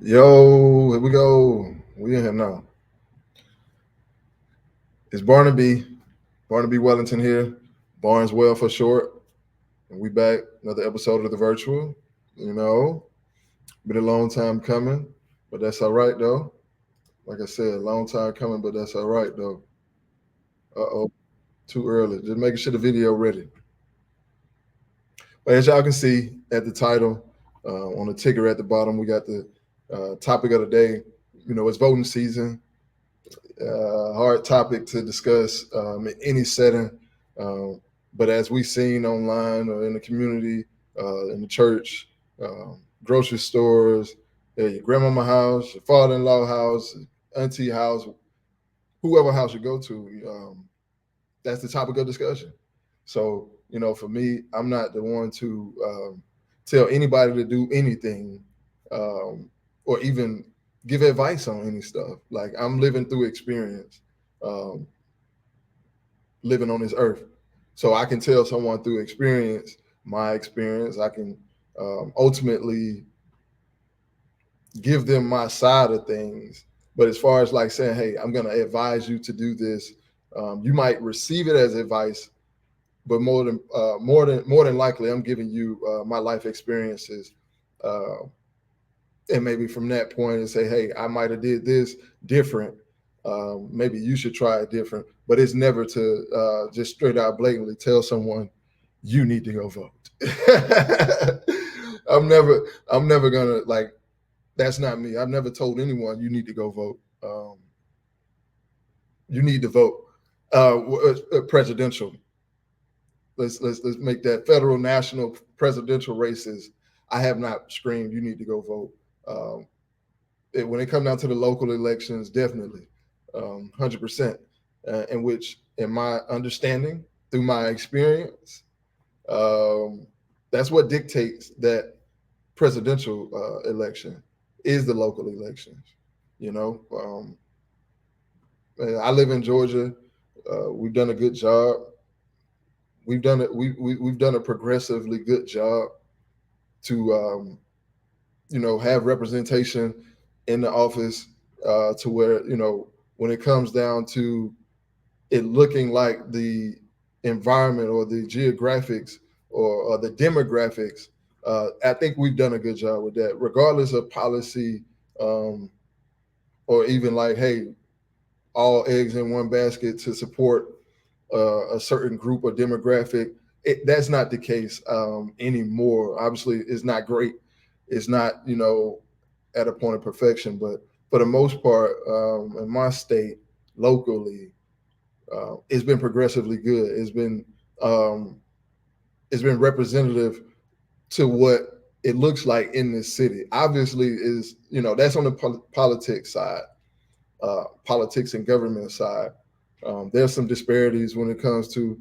Yo, here we go. We in here now. It's Barnaby Wellington here. Barneswell for short. And we back. Another episode of the virtual. You know, been a long time coming, but that's all right though. Like I said, long time coming, but that's all right though. Uh-oh, too early. Just making sure the video ready. But as y'all can see at the title, on the ticker at the bottom, we got the topic of the day. It's voting season. Hard topic to discuss in any setting. Um, but as we've seen online or in the community, in the church, grocery stores, your grandmama house, your father-in-law house, auntie house, whoever house you go to, that's the topic of discussion. So, for me, I'm not the one to tell anybody to do anything, um, or even give advice on any stuff. Like I'm living through experience, um, living on this earth. So I can tell someone through experience, my experience, I can ultimately give them my side of things. But as far as like saying, hey, I'm going to advise you to do this, you might receive it as advice, but more than likely, I'm giving you my life experiences, uh, and maybe from that point, and say, hey, I might have did this different. Maybe you should try it different. But it's never to just straight out blatantly tell someone you need to go vote. I'm never gonna like. That's not me. I've never told anyone you need to go vote. You need to vote. Presidential. Let's make that federal, national, presidential races. I have not screamed you need to go vote. When it comes down to the local elections, definitely, 100%. In which, in my understanding, through my experience, um, that's what dictates that presidential election is the local elections. You know, I live in Georgia. We've done a good job. We've done it. We've done a progressively good job to have representation in the office, to where when it comes down to it looking like the environment or the geographics or the demographics, I think we've done a good job with that, regardless of policy, um, or even like, hey, all eggs in one basket to support a certain group or demographic. That's not the case anymore. Obviously, it's not great. It's not at a point of perfection, but for the most part, in my state, locally, it's been progressively good. Um, it's been representative to what it looks like in this city. Obviously, is that's on the politics side, politics and government side. There's some disparities when it comes to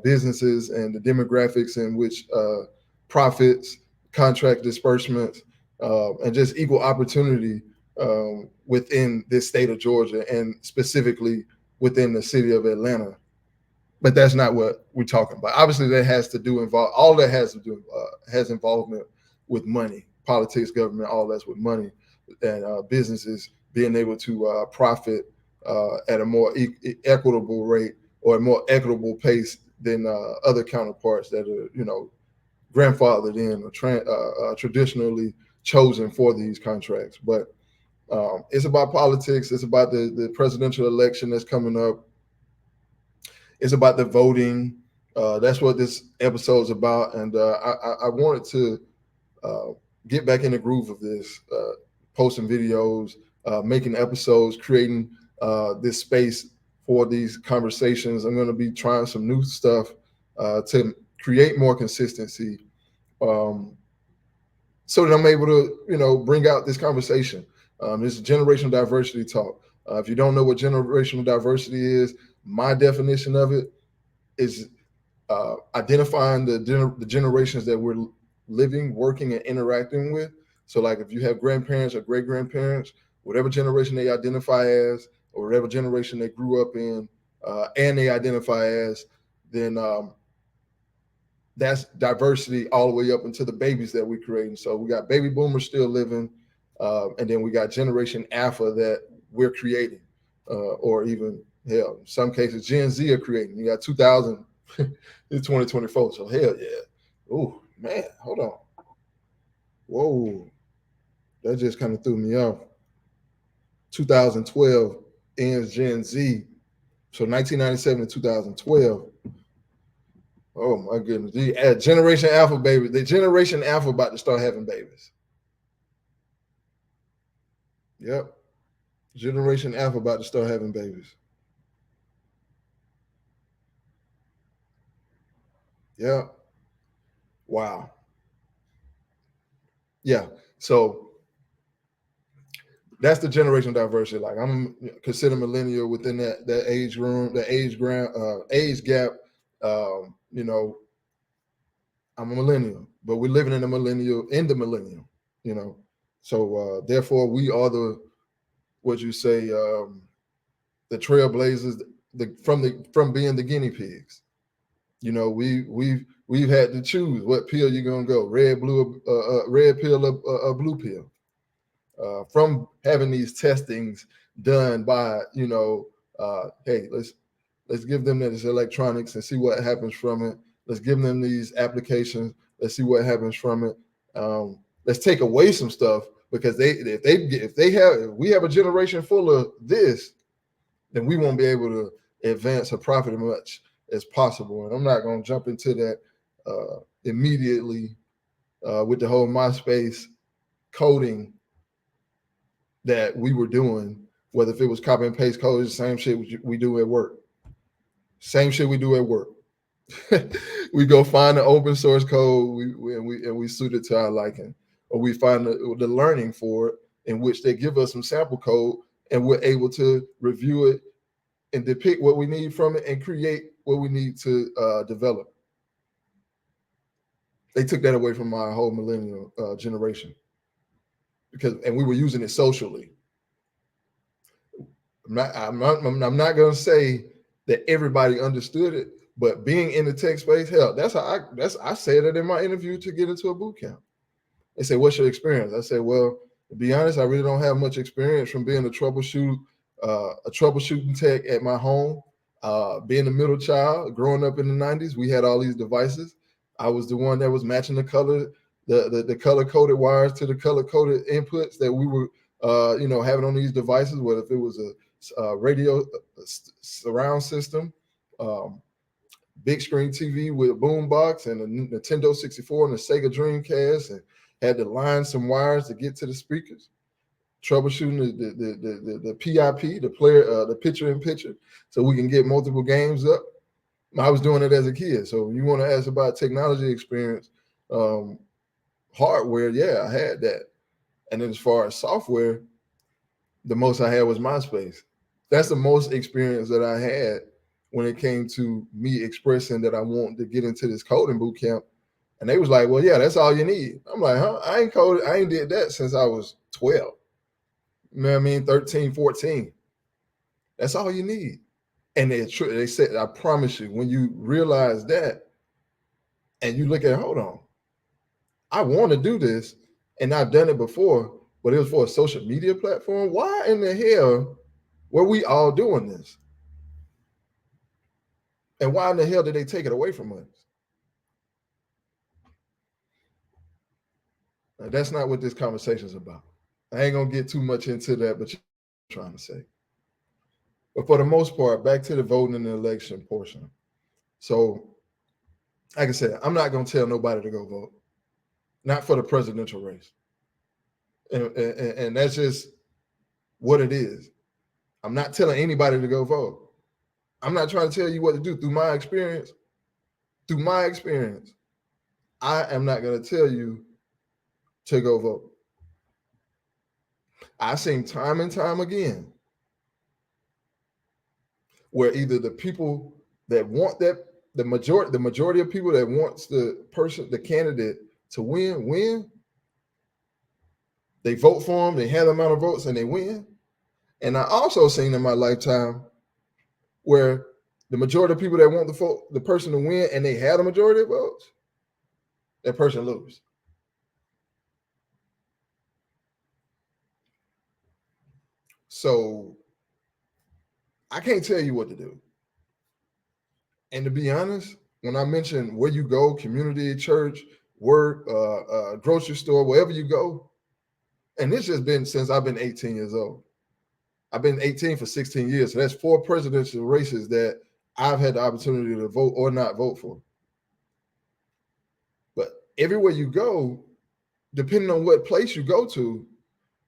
businesses and the demographics in which profits, contract disbursements, and just equal opportunity within this state of Georgia and specifically within the city of Atlanta. But that's not what we're talking about. Obviously, that has to do involve all that has to do has involvement with money, politics, government, all that's with money, and businesses being able to profit at a more equitable rate or a more equitable pace than other counterparts that are grandfathered in or traditionally chosen for these contracts. But it's about politics. It's about the presidential election that's coming up. It's about the voting. That's what this episode is about. And I wanted to uh, get back in the groove of this, posting videos, making episodes, creating this space for these conversations. I'm going to be trying some new stuff to create more consistency, um, so that I'm able to, bring out this conversation. This is generational diversity talk. If you don't know what generational diversity is, my definition of it is identifying the generations that we're living, working, and interacting with. So, like, if you have grandparents or great grandparents, whatever generation they identify as, or whatever generation they grew up in, and they identify as, then that's diversity all the way up into the babies that we're creating. So we got baby boomers still living, And then we got Generation Alpha that we're creating, or even hell, in some cases Gen Z are creating. You got 2000, it's 2024, so hell yeah. Oh man, hold on. Whoa, that just kind of threw me off. 2012 ends Gen Z, so 1997 to 2012. Oh my goodness, the Generation Alpha baby, the Generation Alpha about to start having babies. Yep, Generation Alpha about to start having babies. Yeah, wow. Yeah, so that's the generational diversity. Like I'm considered millennial within that age room, the age gap. You know, I'm a millennial, but we're living in the millennial. You know, so therefore we are the what you say the trailblazers, from being the guinea pigs. You know, we've had to choose what pill you're gonna go, red pill or blue pill. From having these testings done by, hey, let's give them this electronics and see what happens from it. Let's give them these applications. Let's see what happens from it. Let's take away some stuff because if we have a generation full of this, then we won't be able to advance or profit as much as possible. And I'm not going to jump into that immediately with the whole MySpace coding that we were doing, whether if it was copy and paste code, the same shit we do at work. Same shit we do at work. We go find the open source code and we suit it to our liking, or we find the learning for it in which they give us some sample code and we're able to review it and depict what we need from it and create what we need to develop. They took that away from my whole millennial generation and we were using it socially. I'm not going to say that everybody understood it, but being in the tech space, hell, I said it in my interview to get into a boot camp. They said, "What's your experience?" I said, "Well, to be honest, I really don't have much experience from being a troubleshooting tech at my home. Being a middle child, growing up in the '90s, we had all these devices. I was the one that was matching the color coded wires to the color coded inputs that we were, having on these devices. Whether if it was a radio surround system, big screen TV with a boom box and a Nintendo 64 and a Sega Dreamcast, and had to line some wires to get to the speakers, troubleshooting the PIP, the player, the picture in picture, so we can get multiple games up. I was doing it as a kid. So you want to ask about technology experience, hardware, yeah, I had that. And then as far as software, the most I had was MySpace. That's the most experience that I had when it came to me expressing that I want to get into this coding boot camp. And they was like, well, yeah, that's all you need. I'm like, huh? I ain't did that since I was 12. You know what I mean? 13, 14. That's all you need. And they said, I promise you, when you realize that and you look at, hold on, I want to do this and I've done it before, but it was for a social media platform. Why in the hell were we all doing this? And why in the hell did they take it away from us? Now, that's not what this conversation is about. I ain't going to get too much into that, but you're trying to say. But for the most part, back to the voting and the election portion. So, like I said, I'm not going to tell nobody to go vote, not for the presidential race. And that's just what it is. I'm not telling anybody to go vote. I'm not trying to tell you what to do. Through my experience, I am not going to tell you to go vote. I've seen time and time again where either the people that want that, the majority of people that wants the candidate to win, they vote for them, they have the amount of votes and they win. And I also seen in my lifetime where the majority of people that want the person to win and they had a majority of votes, that person lose. So I can't tell you what to do. And to be honest, when I mention where you go, community, church, work, grocery store, wherever you go, and this has been since I've been 18 years old. I've been 18 for 16 years. So that's 4 presidential races that I've had the opportunity to vote or not vote for. But everywhere you go, depending on what place you go to,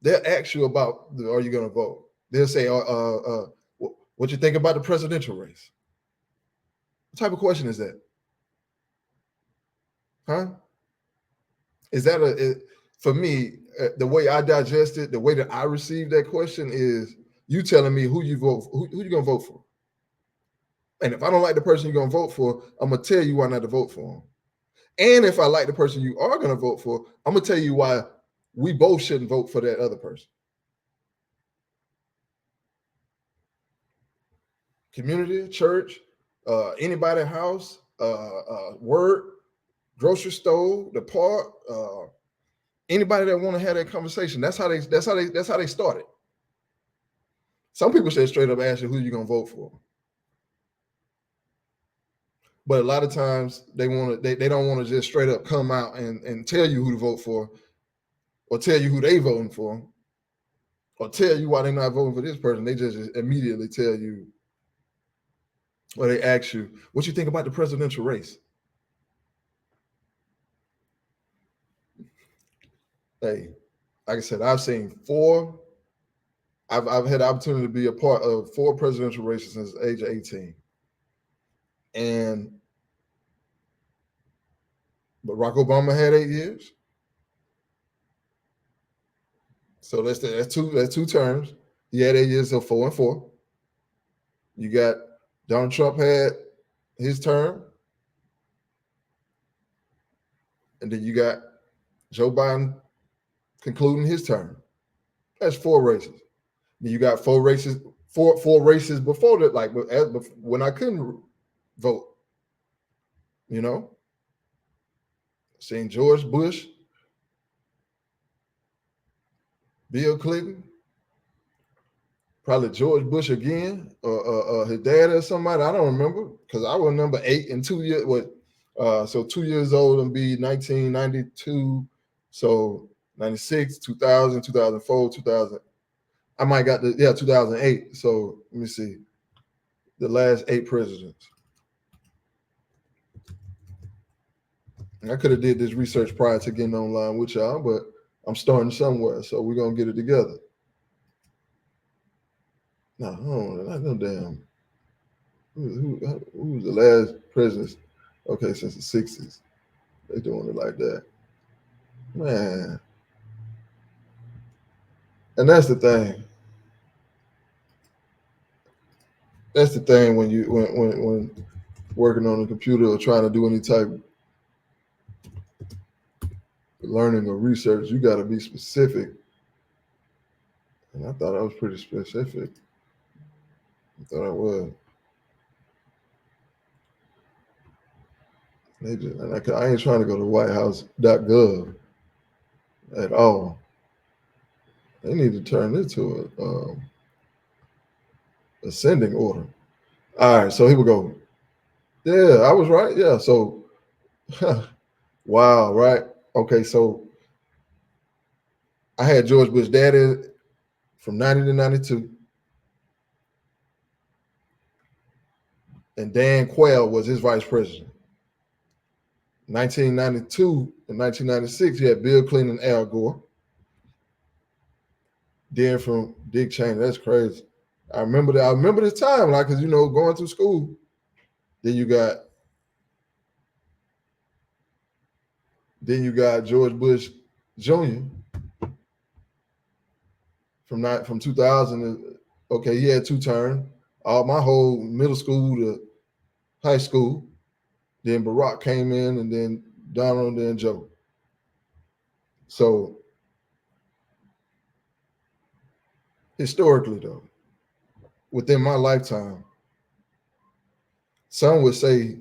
they'll ask you about, are you going to vote? They'll say, what you think about the presidential race? What type of question is that? Huh? Is that for me, the way I digest it, the way that I receive that question is you telling me who you vote, who you going to vote for. And if I don't like the person you're going to vote for, I'm going to tell you why not to vote for them. And if I like the person you are going to vote for, I'm going to tell you why we both shouldn't vote for that other person. Community, church, anybody house, work, grocery store, the park, anybody that want to have that conversation. That's how they started. Some people say straight up ask you who you going to vote for. But a lot of times they don't want to just straight up come out and tell you who to vote for, or tell you who they voting for, or tell you why they're not voting for this person. They just immediately tell you, or they ask you, what you think about the presidential race? Hey, like I said, I've seen 4. I've had the opportunity to be a part of 4 presidential races since the age of 18. And Barack Obama had 8 years. So that's two terms. He had 8 years, so 4 and 4. You got Donald Trump had his term. And then you got Joe Biden concluding his term. That's 4 races. Then you got 4 races before that, like when I couldn't vote. You know, seeing George Bush, Bill Clinton, probably George Bush again, or his dad or somebody. I don't remember, because I was number 8 and 2 years. So 2 years old and be 1992. So 96, 2000, 2004, 2000. I might got 2008. So let me see. The last 8 presidents. And I could have did this research prior to getting online with y'all, but I'm starting somewhere, so we're gonna get it together. No, not no damn. Who was the last president? Okay, since the 60s. They doing it like that. Man. And that's the thing. That's the thing when you when working on a computer or trying to do any type of learning or research, you gotta be specific. And I thought I was pretty specific. I thought I was. I ain't trying to go to whitehouse.gov at all. They need to turn it to a ascending order. All right, so here we go. Yeah, I was right. Yeah, so wow, right? Okay, so I had George Bush daddy from 90 to 92, and Dan Quayle was his vice president. 1992 and 1996, you had Bill Clinton and Al Gore. Then from Dick Cheney, that's crazy. I remember this time, like, because going through school. Then you got George Bush Jr. from 2000. Okay, he had 2 terms. All my whole middle school to high school. Then Barack came in, and then Donald, and then Joe. So historically, though, within my lifetime, some would say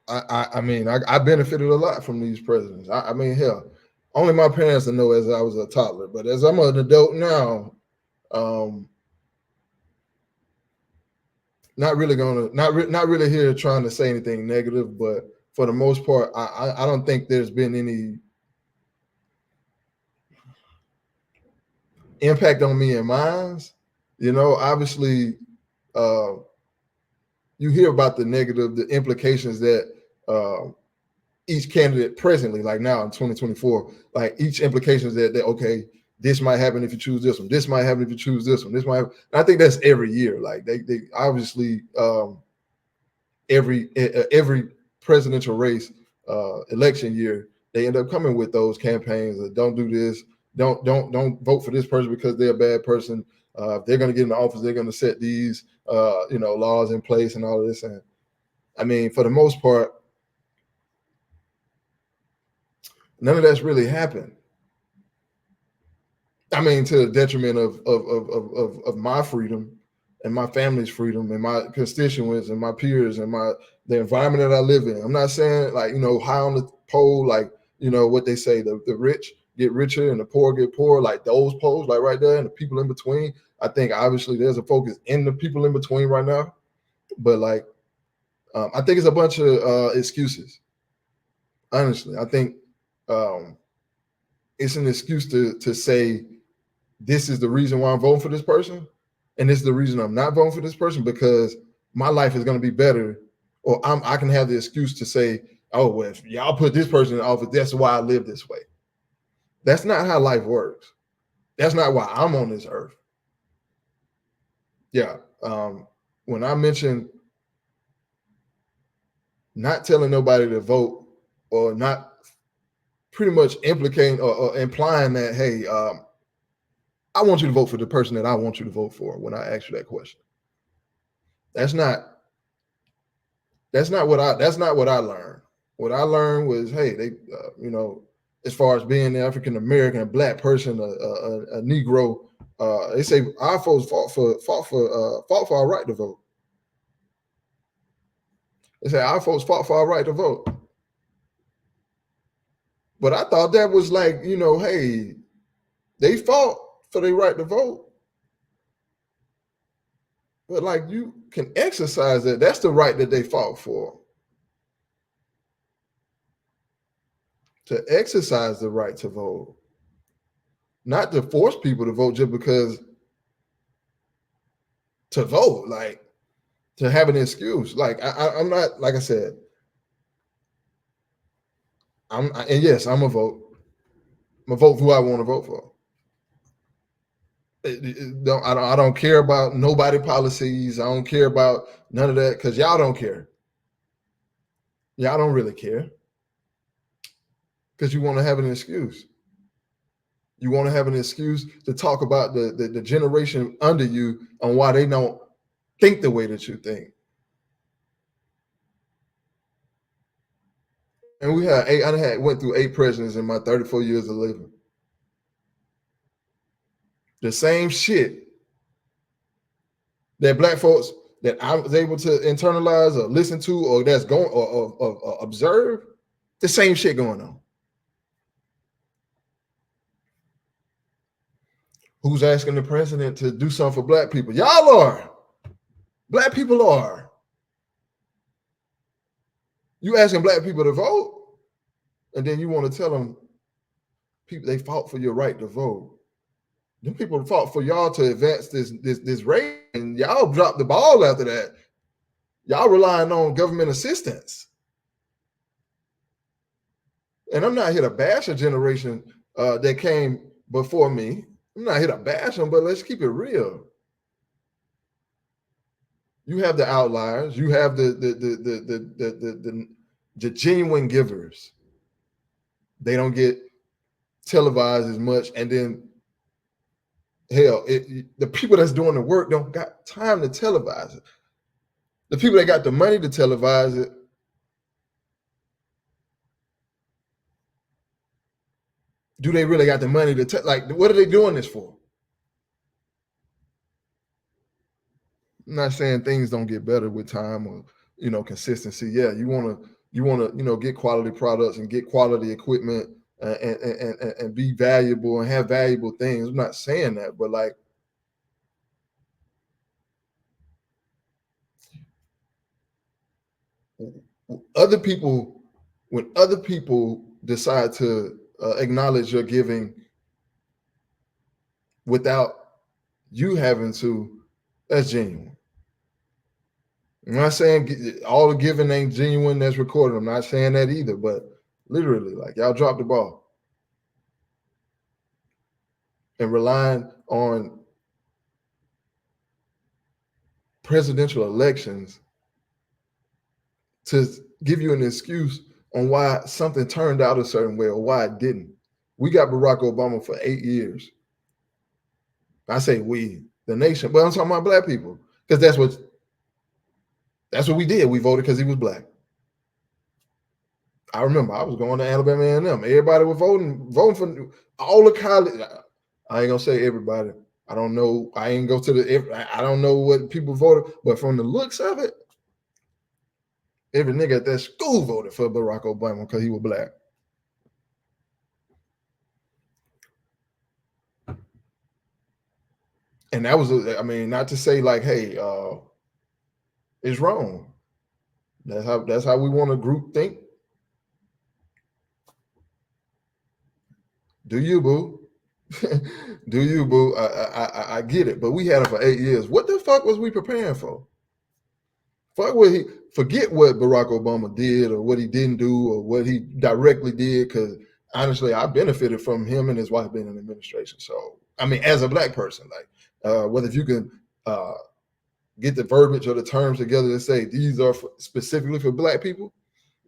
I mean, I benefited a lot from these presidents. I mean, hell, only my parents know as I was a toddler, but as I'm an adult now, um, not really here trying to say anything negative, but for the most part, I don't think there's been any impact on me and mine's. You know, obviously, uh, you hear about the negative, the implications that each candidate presently, like now in 2024, like each implications that okay, this might happen if you choose this one, this might happen if you choose this one, this might happen. And I think that's every year. Like they obviously every presidential race election year, they end up coming with those campaigns of don't do this, don't vote for this person because they're a bad person. If they're going to get in the office, they're going to set these laws in place and all of this. And I mean, for the most part, none of that's really happened. I mean, to the detriment of my freedom and my family's freedom and my constituents and my peers and the environment that I live in. I'm not saying like, high on the pole, like, what they say, the rich get richer and the poor get poorer, like those poles, like right there, and the people in between. I think obviously there's a focus in the people in between right now, but like, I think it's a bunch of excuses. Honestly, I think it's an excuse to say this is the reason why I'm voting for this person, and this is the reason I'm not voting for this person because my life is going to be better, or I can have the excuse to say, oh, well, if y'all put this person in office, that's why I live this way. That's not how life works. That's not why I'm on this earth. Yeah. When I mentioned not telling nobody to vote or not pretty much implicating or implying that, hey, I want you to vote for the person that I want you to vote for when I ask you that question. That's not what I learned. What I learned was, hey, they, as far as being an African American, a black person, a Negro, they say our folks fought for our right to vote. They say our folks fought for our right to vote. But I thought that was like, hey, they fought for their right to vote. But like you can exercise that. That's the right that they fought for. To exercise the right to vote. Not to force people to vote just because to vote, like to have an excuse. Like I'm not, like I said, and yes, I'm a vote. I'm a vote for who I want to vote for. I don't care about nobody policies. I don't care about none of that because y'all don't care. Y'all don't really care because you want to have an excuse. You want to have an excuse to talk about the generation under you on why they don't think the way that you think. And I went through 8 presidents in my 34 years of living. The same shit that black folks that I was able to internalize or listen to or that's going or observe, the same shit going on. Who's asking the president to do something for black people? Y'all are. Black people are. You asking black people to vote, and then you want to tell them people they fought for your right to vote. Them people fought for y'all to advance this race, and y'all dropped the ball after that. Y'all relying on government assistance. And I'm not here to bash a generation that came before me. I'm not here to bash them, but let's keep it real. You have the outliers. You have the genuine givers. They don't get televised as much, and then hell, the people that's doing the work don't got time to televise it. The people that got the money to televise it, do they really got the money to like? What are they doing this for? I'm not saying things don't get better with time or consistency. Yeah, you want to get quality products and get quality equipment and be valuable and have valuable things. I'm not saying that, but like other people, when other people decide to acknowledge your giving without you having to, that's genuine. I'm not saying all the giving ain't genuine that's recorded. I'm not saying that either, but literally, like y'all dropped the ball and relying on presidential elections to give you an excuse on why something turned out a certain way or why it didn't. We got Barack Obama for 8 years. I say we, the nation, but I'm talking about black people because that's what we did. We voted because he was black. I remember I was going to Alabama A&M. Everybody was voting for all the college. I ain't gonna say everybody. I don't know. I ain't go to the. I don't know what people voted, but from the looks of it, every nigga at that school voted for Barack Obama because he was black. And that was, I mean, not to say like, hey, it's wrong. That's how we want a group think. Do you, boo? Do you, boo? I get it, but we had him for 8 years. What the fuck was we preparing for? Forget what Barack Obama did or what he didn't do or what he directly did, because honestly, I benefited from him and his wife being in administration. So, I mean, as a black person, like, whether if you can get the verbiage or the terms together to say these are specifically for black people,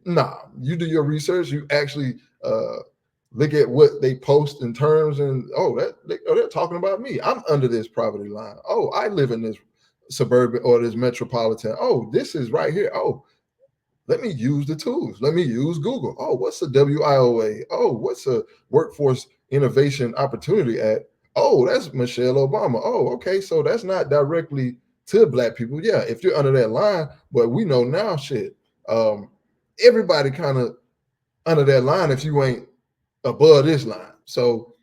nah, you do your research, you actually look at what they post in terms, and they're talking about me. I'm under this poverty line. Oh, I live in this suburban or this metropolitan. Oh, this is right here. Oh, let me use the tools. Let me use Google. Oh, what's the WIOA? Oh, what's a Workforce Innovation Opportunity Act? Oh, that's Michelle Obama. Oh, okay, so that's not directly to black people. Yeah, if you're under that line, but we know now, shit. Everybody kind of under that line if you ain't above this line. So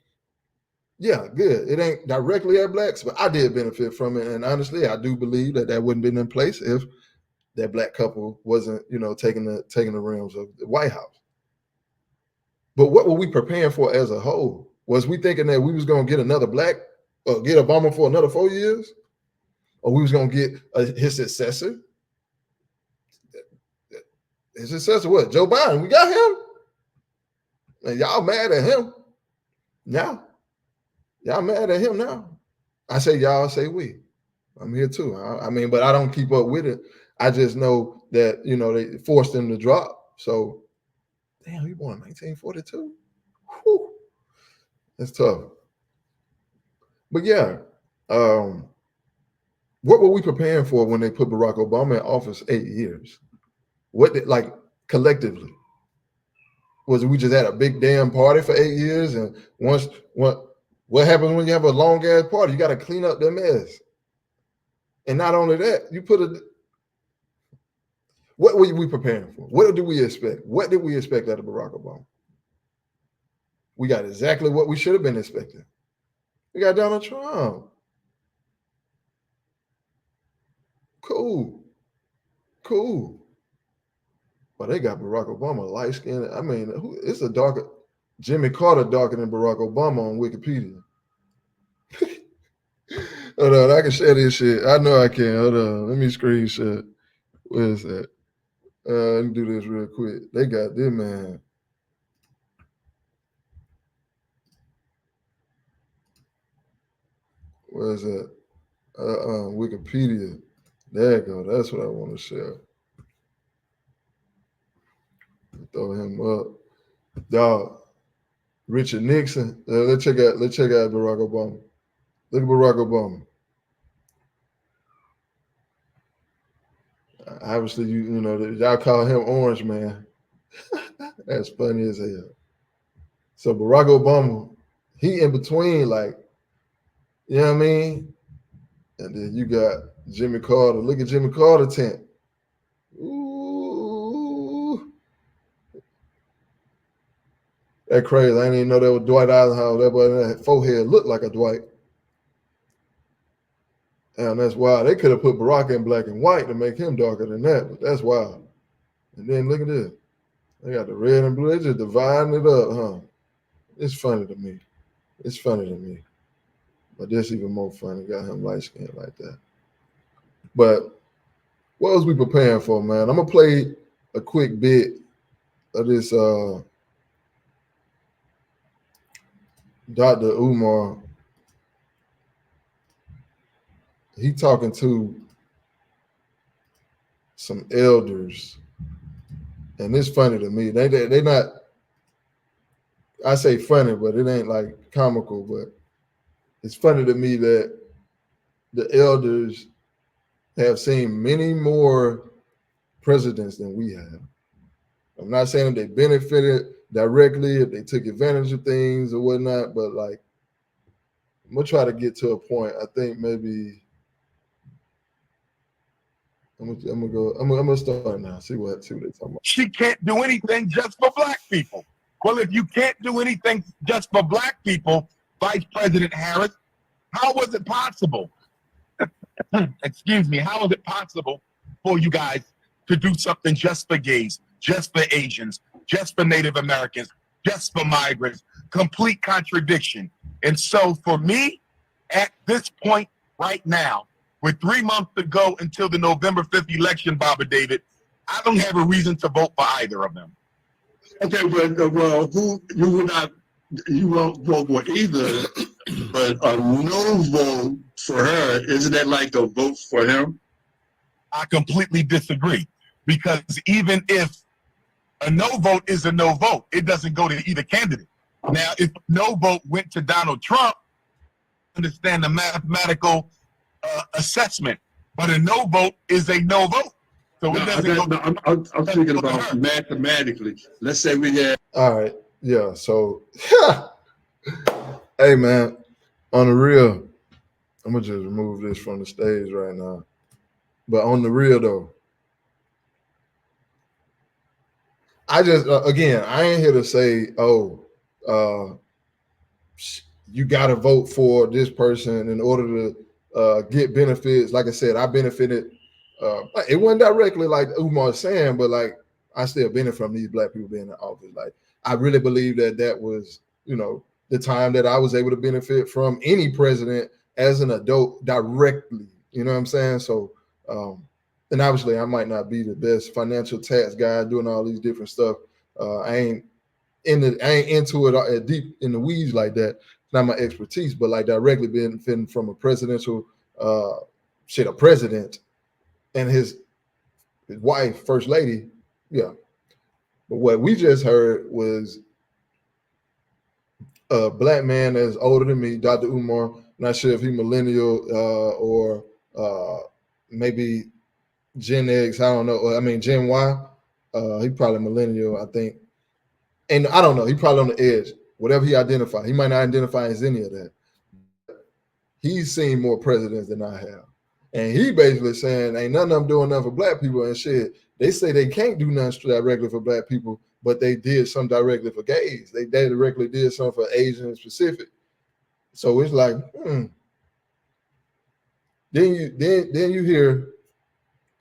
yeah, good. It ain't directly at blacks, but I did benefit from it. And honestly, I do believe that wouldn't been in place if that black couple wasn't, taking the realms of the White House. But what were we preparing for as a whole? Was we thinking that we was gonna get another black, or get Obama for another 4 years, or we was gonna get his successor? His successor, what? Joe Biden. We got him, and y'all mad at him now. Y'all mad at him now. I say y'all, say we. I'm here too. I mean, but I don't keep up with it. I just know that, they forced him to drop. So, damn, he born in 1942. Whew. That's tough. But yeah, what were we preparing for when they put Barack Obama in office 8 years? What did, like, collectively? Was we just had a big damn party for 8 years, and what happens when you have a long ass party? You got to clean up the mess. And not only that, what were we preparing for? What do we expect? What did we expect out of Barack Obama? We got exactly what we should have been expecting. We got Donald Trump. Cool. But they got Barack Obama light skinned. I mean, it's a darker Jimmy Carter darker than Barack Obama on Wikipedia. Hold on, I can share this shit. I know I can. Hold on, let me screenshot. Where is that? Let me do this real quick. They got this man. Where is that? Wikipedia. There you go. That's what I want to share. Throw him up. Dog. Richard Nixon. Let's check out Barack Obama. Look at Barack Obama. Obviously, y'all call him Orange Man. That's funny as hell. So Barack Obama, he in between, like, you know what I mean? And then you got Jimmy Carter. Look at Jimmy Carter tent. Ooh. That crazy. I didn't even know that was Dwight Eisenhower. That boy, that forehead looked like a Dwight. And that's wild. They could have put Barack in black and white to make him darker than that, but that's wild. And then look at this. They got the red and blue. They just dividing it up, huh? It's funny to me. It's funny to me. But this even more funny. Got him light skinned like that. But what was we preparing for, man? I'm gonna play a quick bit of this Dr. Umar. He talking to some elders, and it's funny to me. They not. I say funny, but it ain't like comical. But it's funny to me that the elders have seen many more presidents than we have. I'm not saying they benefited directly, if they took advantage of things or whatnot, but like, I'm gonna try to get to a point. I think maybe I'm gonna start now. See what they talking about. She can't do anything just for black people. Well, if you can't do anything just for black people, Vice President Harris, how was it possible? Excuse me, how is it possible for you guys to do something just for gays, just for Asians, just for Native Americans, just for migrants? Complete contradiction. And so for me, at this point right now, with 3 months to go until the November 5th election, Baba David, I don't have a reason to vote for either of them. Okay, but well, you won't vote for either, but a no vote for her, isn't that like a vote for him? I completely disagree, because even if a no vote is a no vote, it doesn't go to either candidate. Now, if no vote went to Donald Trump, understand the mathematical assessment, but a no vote is a no vote. So it doesn't go. I'm thinking about mathematically. Let's say we had. All right, yeah. So, hey man, on the real, I'm gonna just remove this from the stage right now. But on the real though, I just again, I ain't here to say, oh, you got to vote for this person in order to get benefits. Like I said, I benefited. It wasn't directly like Umar was saying, but like I still benefit from these black people being in office. Like I really believe that was, the time that I was able to benefit from any president as an adult directly. You know what I'm saying? So, and obviously I might not be the best financial tax guy doing all these different stuff. I ain't into it deep in the weeds like that. It's not my expertise, but like directly benefiting from a presidential a president and his wife, first lady, yeah. But what we just heard was a black man that's older than me, Dr. Umar. Not sure if he's millennial or maybe Gen X. I don't know. I mean Gen Y. He probably millennial, I think. And I don't know. He probably on the edge. Whatever he identified, he might not identify as any of that. He's seen more presidents than I have. And he basically saying, ain't none of them doing nothing for black people and shit. They say they can't do nothing directly for black people, but they did some directly for gays. They directly did something for Asians specific. So it's like, Then you hear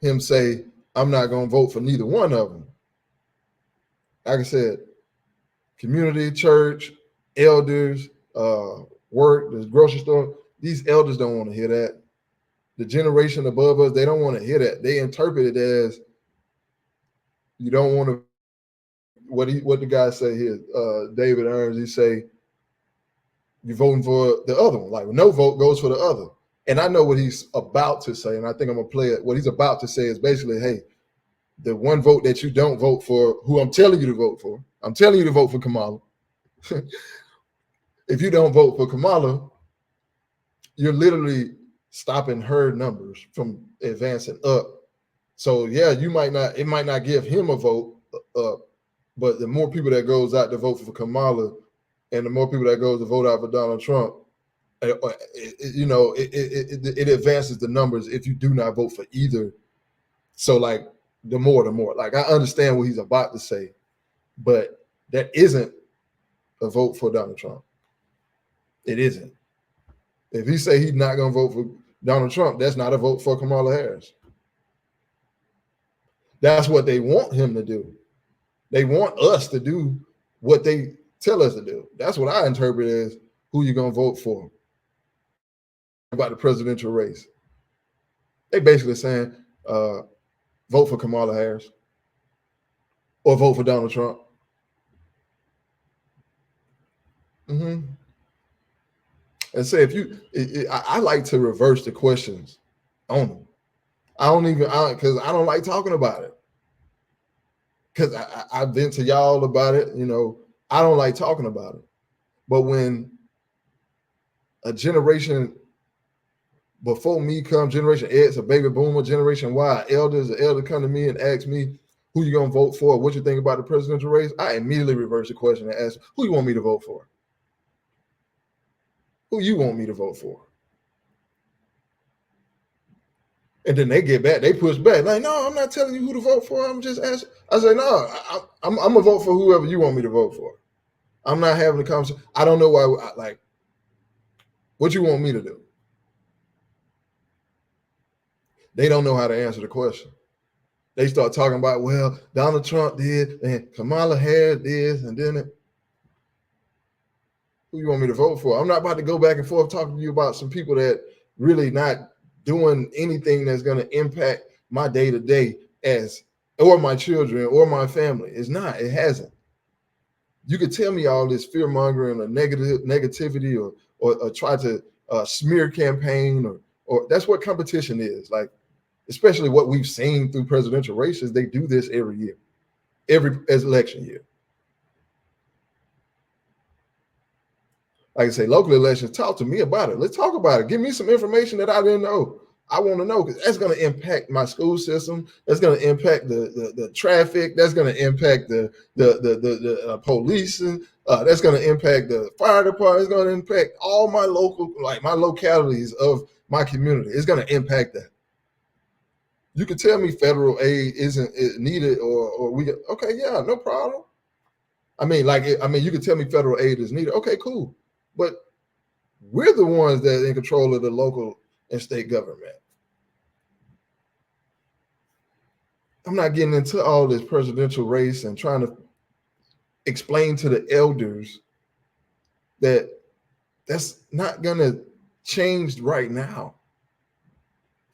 him say, I'm not gonna vote for neither one of them. Like I said, community, church, elders, work, the grocery store, these elders don't want to hear that. The generation above us, they don't want to hear that. They interpret it as you don't want to. What the guy say here, David Earns, he say you're voting for the other one. Like no vote goes for the other. And I know what he's about to say, and I think I'm gonna play it. What he's about to say is basically, hey, the one vote that you don't vote for, who I'm telling you to vote for, I'm telling you to vote for Kamala. If you don't vote for Kamala, you're literally stopping her numbers from advancing up. So yeah, it might not give him a vote up, but the more people that goes out to vote for Kamala and the more people that goes to vote out for Donald Trump, it advances the numbers if you do not vote for either. So like the more, like I understand what he's about to say, but that isn't a vote for Donald Trump. It isn't. If he say he's not going to vote for Donald Trump, that's not a vote for Kamala Harris. That's what they want him to do. They want us to do what they tell us to do. That's what I interpret as who you're going to vote for about the presidential race. They basically saying vote for Kamala Harris or vote for Donald Trump. And say if you, I like to reverse the questions on them. I don't even, because I don't like talking about it. Because I've been to y'all about it, you know, I don't like talking about it. But when a generation before me come, Generation X, a baby boomer, Generation Y, elders, the elder come to me and ask me who you gonna vote for, what you think about the presidential race, I immediately reverse the question and ask, who you want me to vote for? Who you want me to vote for? And then they get back, they push back, like, no, I'm not telling you who to vote for. I'm just asking. I say, no, I'm gonna vote for whoever you want me to vote for. I'm not having a conversation. I don't know why, like, what you want me to do? They don't know how to answer the question. They start talking about, well, Donald Trump did, and Kamala Harris did, and then who you want me to vote for? I'm not about to go back and forth talking to you about some people that really not doing anything that's going to impact my day-to-day or my children or my family. It's not. It hasn't. You could tell me all this fear-mongering or negativity or try to smear campaign or that's what competition is. Like, especially what we've seen through presidential races, they do this every year, as election year. Like I say, local elections, talk to me about it. Let's talk about it. Give me some information that I didn't know. I want to know, because that's going to impact my school system. That's going to impact the traffic. That's going to impact the police. That's going to impact the fire department. It's going to impact all my my localities of my community. It's going to impact that. You can tell me federal aid isn't needed or okay, yeah, no problem. I mean, you can tell me federal aid is needed. Okay, cool. But we're the ones that are in control of the local and state government. I'm not getting into all this presidential race and trying to explain to the elders that that's not going to change right now.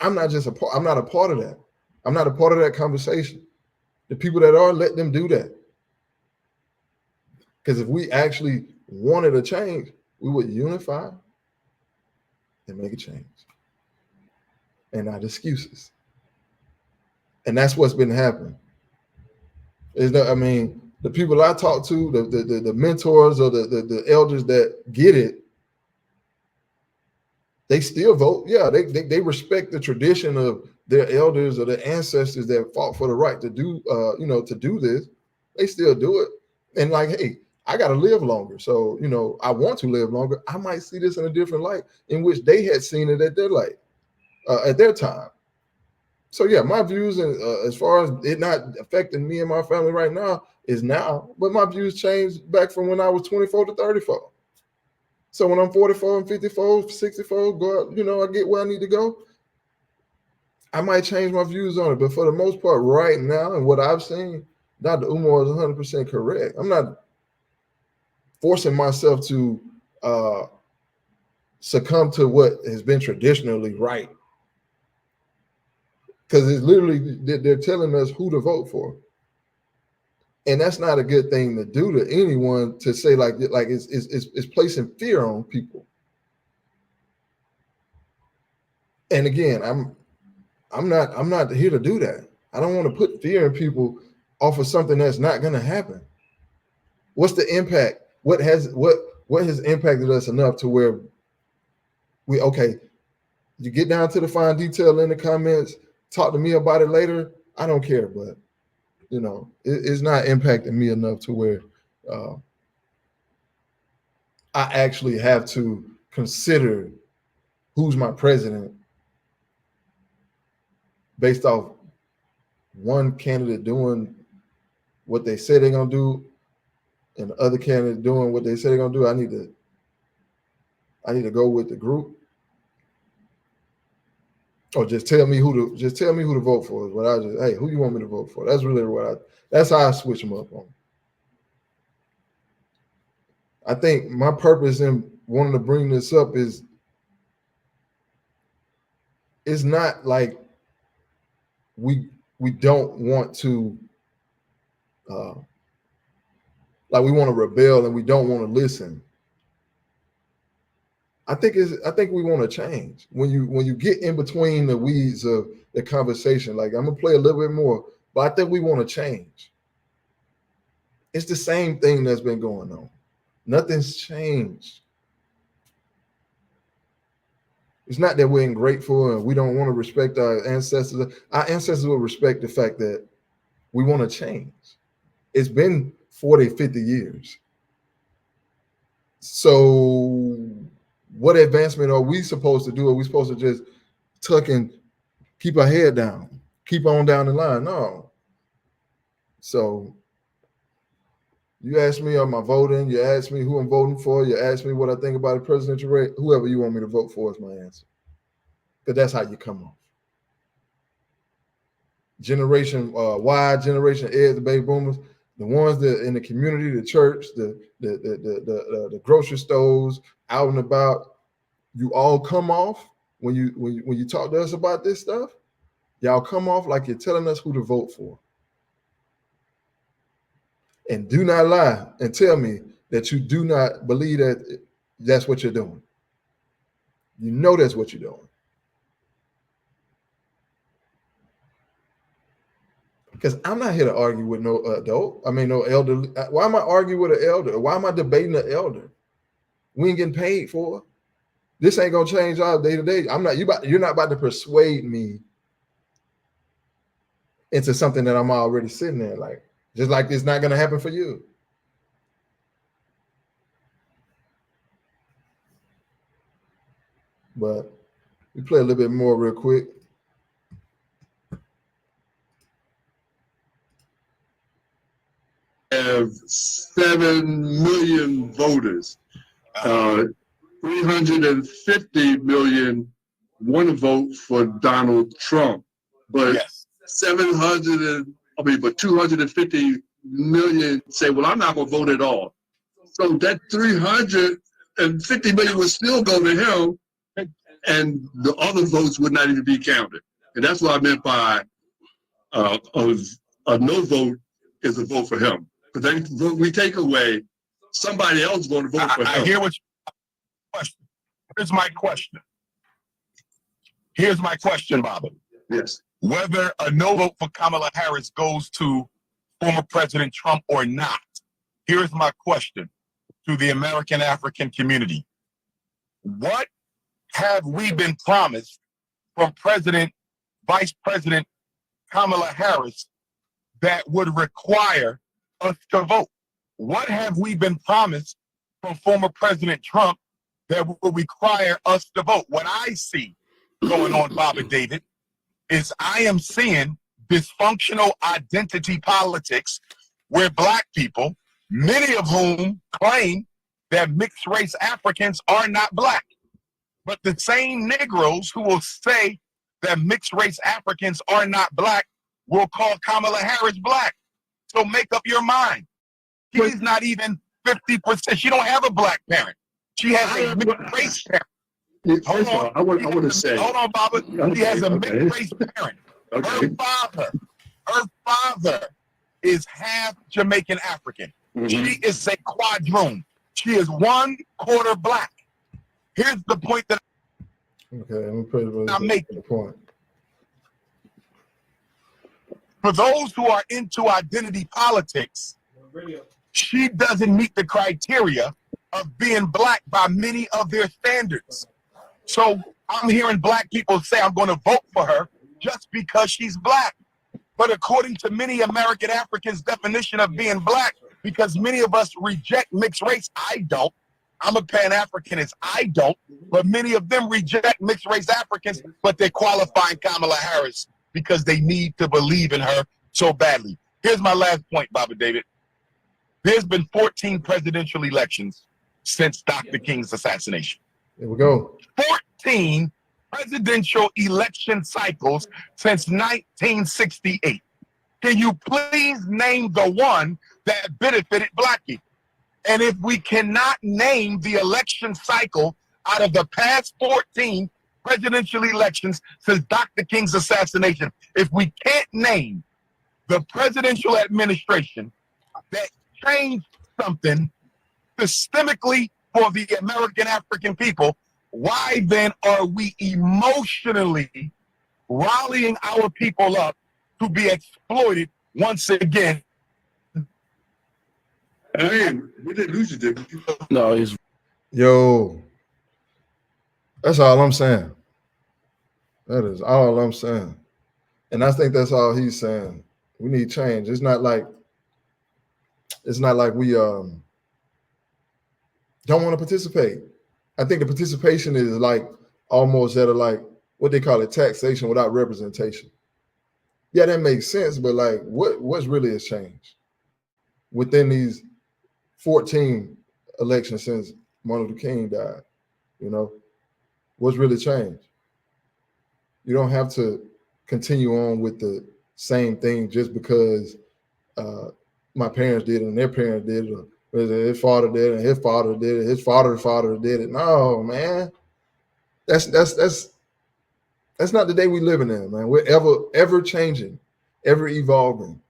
I'm not a part of that. I'm not a part of that conversation. The people that are, let them do that. Because if we actually wanted a change, we would unify and make a change. And not excuses. And that's what's been happening. The people I talk to, the mentors or the elders that get it, they still vote. Yeah, they respect the tradition of their elders or their ancestors that fought for the right to do, to do this. They still do it. And like, hey, I got to live longer. So, I want to live longer. I might see this in a different light in which they had seen it at their light, at their time. So, yeah, my views as far as it not affecting me and my family right now is now. But my views changed back from when I was 24 to 34. So when I'm 44 and 54, 64, go out, I get where I need to go. I might change my views on it. But for the most part, right now, and what I've seen, Dr. Umar is 100% correct. I'm not forcing myself to succumb to what has been traditionally right. Because it's literally, they're telling us who to vote for. And that's not a good thing to do to anyone, to say like it's placing fear on people. And again, I'm not here to do that. I don't want to put fear in people off of something that's not going to happen. What's the impact? What has impacted us enough to where you get down to the fine detail in the comments, talk to me about it later. I don't care, but it's not impacting me enough to where I actually have to consider who's my president based off one candidate doing what they say they're gonna do and the other candidate doing what they say they're gonna do, I need to go with the group. Or just tell me who to vote for. Is what I just, hey, who you want me to vote for? That's really that's how I switch them up on. I think my purpose in wanting to bring this up is it's not like we don't want to like we want to rebel and we don't want to listen. I think we want to change. When you get in between the weeds of the conversation, like I'm gonna play a little bit more, but I think we want to change. It's the same thing that's been going on. Nothing's changed. It's not that we're ungrateful and we don't want to respect our ancestors. Our ancestors will respect the fact that we want to change. It's been 40, 50 years. So what advancement are we supposed to do? Are we supposed to just tuck and keep our head down, keep on down the line? No. So you ask me, am I voting? You ask me who I'm voting for. You ask me what I think about the presidential race. Whoever you want me to vote for is my answer. Because that's how you come off. Generation Y, Generation X, the baby boomers, the ones that in the community, the church, the grocery stores, out and about, you all come off when you talk to us about this stuff. Y'all come off like you're telling us who to vote for. And do not lie and tell me that you do not believe that that's what you're doing. You know that's what you're doing. Because I'm not here to argue with no adult. I mean, no elder. Why am I arguing with an elder? Why am I debating an elder? We ain't getting paid for it. This ain't gonna change our day to day. You're not about to persuade me into something that I'm already sitting there like. Just like it's not gonna happen for you. But we play a little bit more real quick. Have 7 million voters. 350 million want to vote for Donald Trump, but Yes. 250 million say, well, I'm not going to vote at all. So that 350 million would still go to him, and the other votes would not even be counted. And that's what I meant by a no vote is a vote for him. But then we take away, somebody else going to vote for him. I hear what you question. Here's my question. Here's my question, Bobby. Yes. Whether a no vote for Kamala Harris goes to former President Trump or not, here's my question to the American African community. What have we been promised from Vice President Kamala Harris that would require us to vote? What have we been promised from former President Trump that will require us to vote? What I see going on, Bobby David, is I am seeing dysfunctional identity politics where Black people, many of whom claim that mixed race Africans are not Black, but the same Negroes who will say that mixed race Africans are not Black will call Kamala Harris Black. So make up your mind. She's not even 50%. She don't have a Black parent. She has a mixed race parent. Hold on. I want to say. Hold on, Baba. She has a mixed race parent. Okay. Her father is half Jamaican African. Mm-hmm. She is a quadroon. She is 1/4 Black. Here's the point that I'm making. The point. For those who are into identity politics, she doesn't meet the criteria of being Black by many of their standards. So I'm hearing Black people say I'm going to vote for her just because she's Black. But according to many American Africans' definition of being Black, because many of us reject mixed race, I don't. I'm a Pan-Africanist, I don't. But many of them reject mixed race Africans, but they're qualifying Kamala Harris because they need to believe in her so badly. Here's my last point, Baba David. There's been 14 presidential elections since Dr. King's assassination. There we go. 14 presidential election cycles since 1968. Can you please name the one that benefited Black people? And if we cannot name the election cycle out of the past 14 presidential elections since Dr. King's assassination, if we can't name the presidential administration that changed something systemically for the American African people, why then are we emotionally rallying our people up to be exploited once again? Hey, we didn't lose you, did we? No, he's Yo, that's all I'm saying. That is all I'm saying. And I think that's all he's saying. We need change. It's not like we don't want to participate. I think the participation is like almost at a like what they call it, taxation without representation. Yeah, that makes sense, but like what's really has changed within these 14 elections since Martin Luther King died? You know, what's really changed? You don't have to continue on with the same thing just because my parents did it and their parents did it, or his father did it and his father did it, his father's father did it. No, man. That's not the day we living in, man. We're ever changing, ever evolving.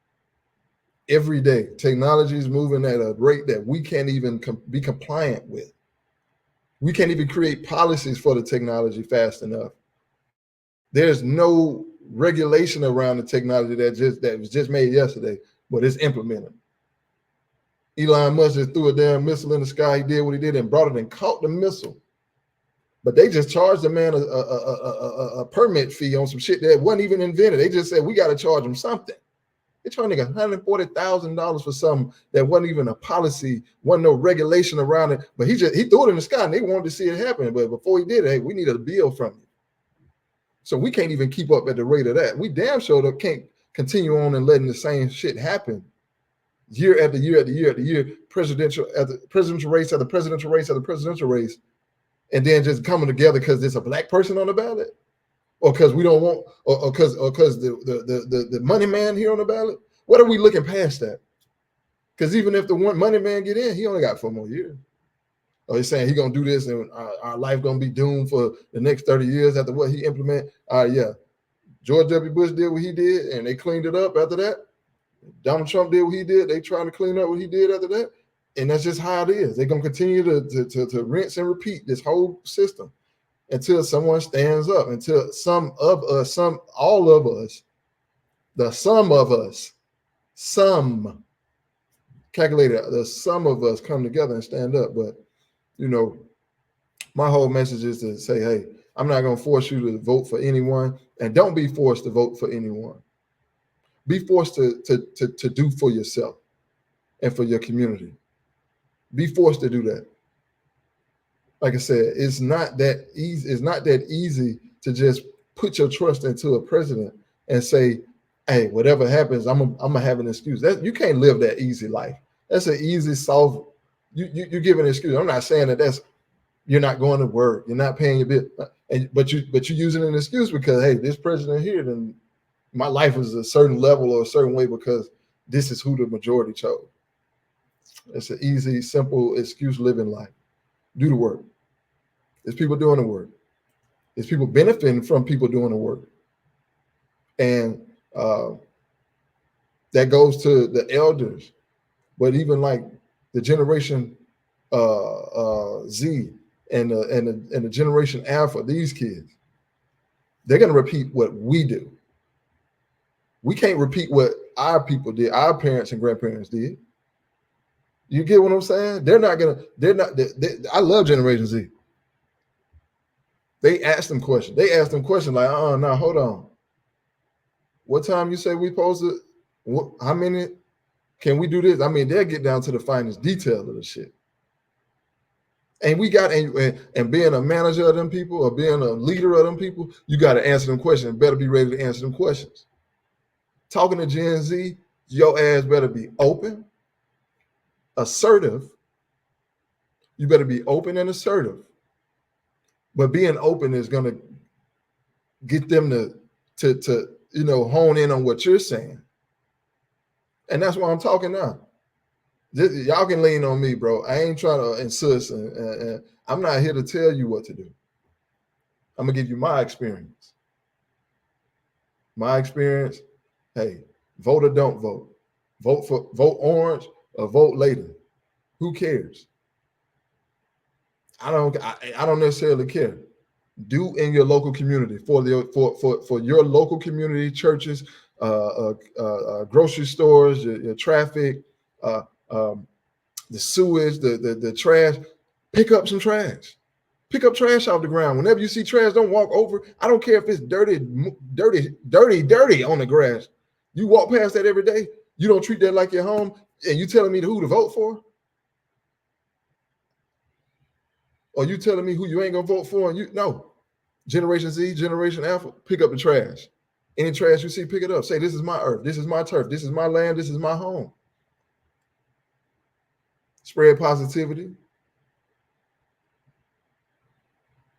Every day, technology is moving at a rate that we can't even be compliant with. We can't even create policies for the technology fast enough. There's no regulation around the technology that was just made yesterday, but it's implemented. Elon Musk just threw a damn missile in the sky. He did what he did and brought it and caught the missile. But they just charged the man a permit fee on some shit that wasn't even invented. They just said, we got to charge him something. They charged nigga $140,000 for something that wasn't even a policy, wasn't no regulation around it. But he threw it in the sky and they wanted to see it happen. But before he did it, hey, we needed a bill from you. So we can't even keep up at the rate of that. We damn sure can't continue on and letting the same shit happen year after year after year after year, presidential race after presidential race after presidential race, and then just coming together because there's a Black person on the ballot, or because we don't want, or because the money man here on the ballot. What are we looking past that? Because even if the one money man get in, he only got 4 more years. Or he's saying he's gonna do this and our life gonna be doomed for the next 30 years after what he implement. Yeah, George W. Bush did what he did, and they cleaned it up after that. Donald Trump did what he did. They trying to clean up what he did after that. And that's just how it is. They're going to continue to rinse and repeat this whole system until someone stands up, until the sum of us, come together and stand up. But, you know, my whole message is to say, hey, I'm not going to force you to vote for anyone, and don't be forced to vote for anyone. Be forced to do for yourself and for your community. Be forced to do that. Like I said, it's not that easy. It's not that easy to just put your trust into a president and say, hey, whatever happens, I'm gonna have an excuse. That you can't live that easy life. That's an easy solve. You give an excuse. I'm not saying that you're not going to work, you're not paying your bill, but you're using an excuse because, hey, this president here, then my life is a certain level or a certain way because this is who the majority chose. It's an easy, simple excuse living life. Do the work. There's people doing the work. There's people benefiting from people doing the work. And that goes to the elders, but even like the generation Z and the generation Alpha, these kids, they're going to repeat what we do. We can't repeat what our people did, our parents and grandparents did. You get what I'm saying? I love Generation Z. They ask them questions. They ask them questions like, no, hold on. What time you say we supposed to, how many, can we do this? I mean, they'll get down to the finest detail of the shit. And we got, and being a manager of them people or being a leader of them people, you got to answer them questions. Better be ready to answer them questions. Talking to Gen Z, your ass better be open. assertive. You better be open and assertive. But being open is going to get them to hone in on what you're saying. And that's why I'm talking now. Y'all can lean on me, bro. I ain't trying to insist, and I'm not here to tell you what to do. I'm gonna give you my experience. My experience. Hey, vote or don't vote. Vote orange or vote later. Who cares? I don't necessarily care. Do in your local community for your local community, churches, grocery stores, your traffic, the sewage, the trash. Pick up some trash. Pick up trash off the ground. Whenever you see trash, don't walk over. I don't care if it's dirty on the grass. You walk past that every day. You don't treat that like your home, and you telling me who to vote for? Or you telling me who you ain't gonna vote for? And no. Generation Z, Generation Alpha, pick up the trash. Any trash you see, pick it up. Say, this is my earth. This is my turf. This is my land. This is my home. Spread positivity.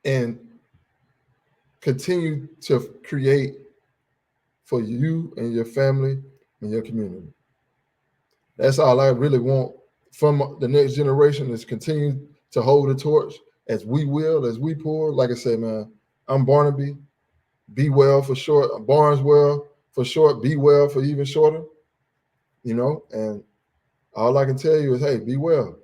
And continue to create for you and your family and your community. That's all I really want from the next generation, is continue to hold the torch as we pour. Like I said, man, I'm Barnaby. Be well for short. Barneswell for short. Be well for even shorter. And all I can tell you is, hey, be well.